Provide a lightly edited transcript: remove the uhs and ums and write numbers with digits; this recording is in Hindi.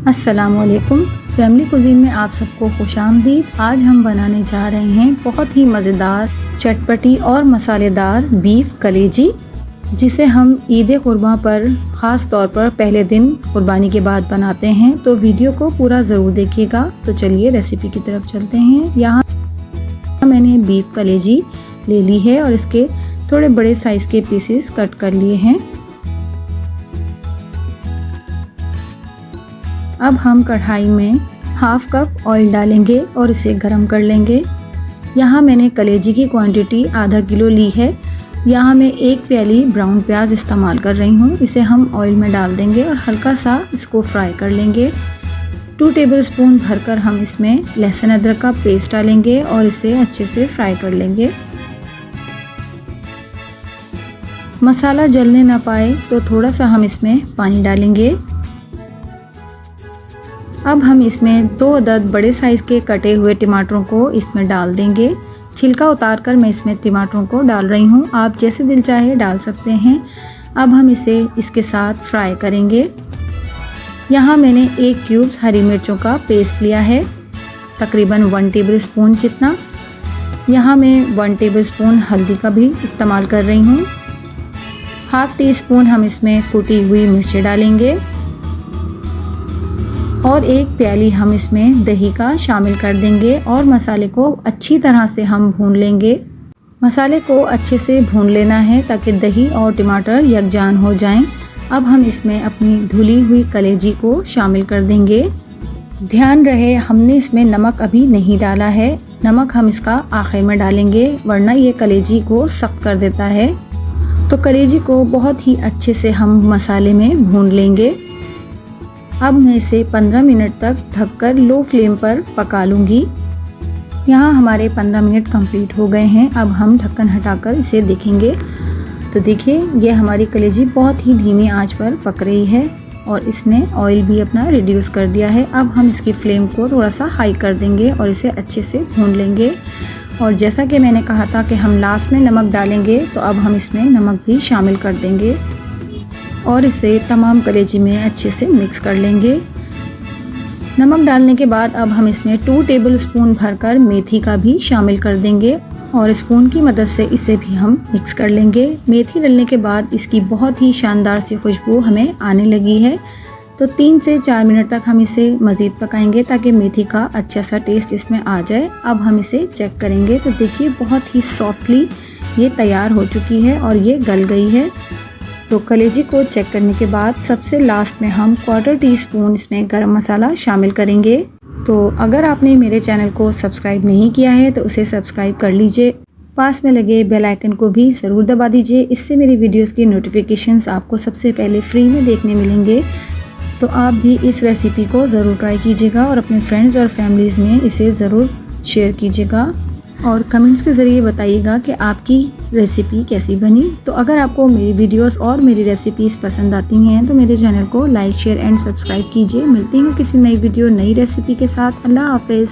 अस्सलामुअलैकुम। फैमिली कुज़ीन में आप सबको खुशामदीद। आज हम बनाने जा रहे हैं बहुत ही मज़ेदार, चटपटी और मसालेदार बीफ कलेजी, जिसे हम ईद कुर्बान पर ख़ास तौर पर पहले दिन कुर्बानी के बाद बनाते हैं। तो वीडियो को पूरा ज़रूर देखिएगा। तो चलिए रेसिपी की तरफ चलते हैं। यहाँ मैंने बीफ कलेजी ले ली है और इसके थोड़े बड़े साइज़ के पीसेस कट कर लिए हैं। अब हम कढ़ाई में हाफ कप ऑयल डालेंगे और इसे गरम कर लेंगे। यहाँ मैंने कलेजी की क्वांटिटी आधा किलो ली है। यहाँ मैं 1 प्याली ब्राउन प्याज इस्तेमाल कर रही हूँ। इसे हम ऑयल में डाल देंगे और हल्का सा इसको फ्राई कर लेंगे। 2 टेबलस्पून भरकर हम इसमें लहसुन अदरक का पेस्ट डालेंगे और इसे अच्छे से फ्राई कर लेंगे। मसाला जलने ना पाए तो थोड़ा सा हम इसमें पानी डालेंगे। अब हम इसमें 2 अदद बड़े साइज़ के कटे हुए टमाटरों को इसमें डाल देंगे। छिलका उतारकर मैं इसमें टमाटरों को डाल रही हूँ। आप जैसे दिल चाहे डाल सकते हैं। अब हम इसे इसके साथ फ्राई करेंगे। यहाँ मैंने 1 क्यूब हरी मिर्चों का पेस्ट लिया है, तकरीबन 1 टेबलस्पून जितना। यहाँ मैं 1 टेबलस्पून हल्दी का भी इस्तेमाल कर रही हूँ। हाफ टी स्पून हम इसमें कुटी हुई मिर्चें डालेंगे और 1 प्याली हम इसमें दही का शामिल कर देंगे और मसाले को अच्छी तरह से हम भून लेंगे। मसाले को अच्छे से भून लेना है ताकि दही और टमाटर यकजान हो जाएं। अब हम इसमें अपनी धुली हुई कलेजी को शामिल कर देंगे। ध्यान रहे हमने इसमें नमक अभी नहीं डाला है। नमक हम इसका आखिर में डालेंगे, वरना ये कलेजी को सख्त कर देता है। तो कलेजी को बहुत ही अच्छे से हम मसाले में भून लेंगे। अब मैं इसे 15 मिनट तक ढककर लो फ्लेम पर पका लूँगी। यहाँ हमारे 15 मिनट कंप्लीट हो गए हैं। अब हम ढक्कन हटाकर इसे देखेंगे। तो देखिए ये हमारी कलेजी बहुत ही धीमी आंच पर पक रही है और इसने ऑयल भी अपना रिड्यूस कर दिया है। अब हम इसकी फ्लेम को थोड़ा सा हाई कर देंगे और इसे अच्छे से भून लेंगे। और जैसा कि मैंने कहा था कि हम लास्ट में नमक डालेंगे, तो अब हम इसमें नमक भी शामिल कर देंगे और इसे तमाम कलेजी में अच्छे से मिक्स कर लेंगे। नमक डालने के बाद अब हम इसमें 2 टेबलस्पून भरकर मेथी का भी शामिल कर देंगे और स्पून की मदद से इसे भी हम मिक्स कर लेंगे। मेथी डालने के बाद इसकी बहुत ही शानदार सी खुशबू हमें आने लगी है। तो 3 से 4 मिनट तक हम इसे मज़ीद पकाएंगे ताकि मेथी का अच्छा सा टेस्ट इसमें आ जाए। अब हम इसे चेक करेंगे। तो देखिए बहुत ही सॉफ्टली ये तैयार हो चुकी है और ये गल गई है। तो कलेजी को चेक करने के बाद सबसे लास्ट में हम 1/4 टीस्पून इसमें गरम मसाला शामिल करेंगे। तो अगर आपने मेरे चैनल को सब्सक्राइब नहीं किया है तो उसे सब्सक्राइब कर लीजिए। पास में लगे बेल आइकन को भी ज़रूर दबा दीजिए। इससे मेरी वीडियोस की नोटिफिकेशंस आपको सबसे पहले फ्री में देखने मिलेंगे। तो आप भी इस रेसिपी को ज़रूर ट्राई कीजिएगा और अपने फ्रेंड्स और फैमिलीज़ में इसे ज़रूर शेयर कीजिएगा और कमेंट्स के ज़रिए बताइएगा कि आपकी रेसिपी कैसी बनी। तो अगर आपको मेरी वीडियोस और मेरी रेसिपीज़ पसंद आती हैं तो मेरे चैनल को लाइक, शेयर एंड सब्सक्राइब कीजिए। मिलती हूँ किसी नई वीडियो, नई रेसिपी के साथ। अल्लाह हाफ़िज़।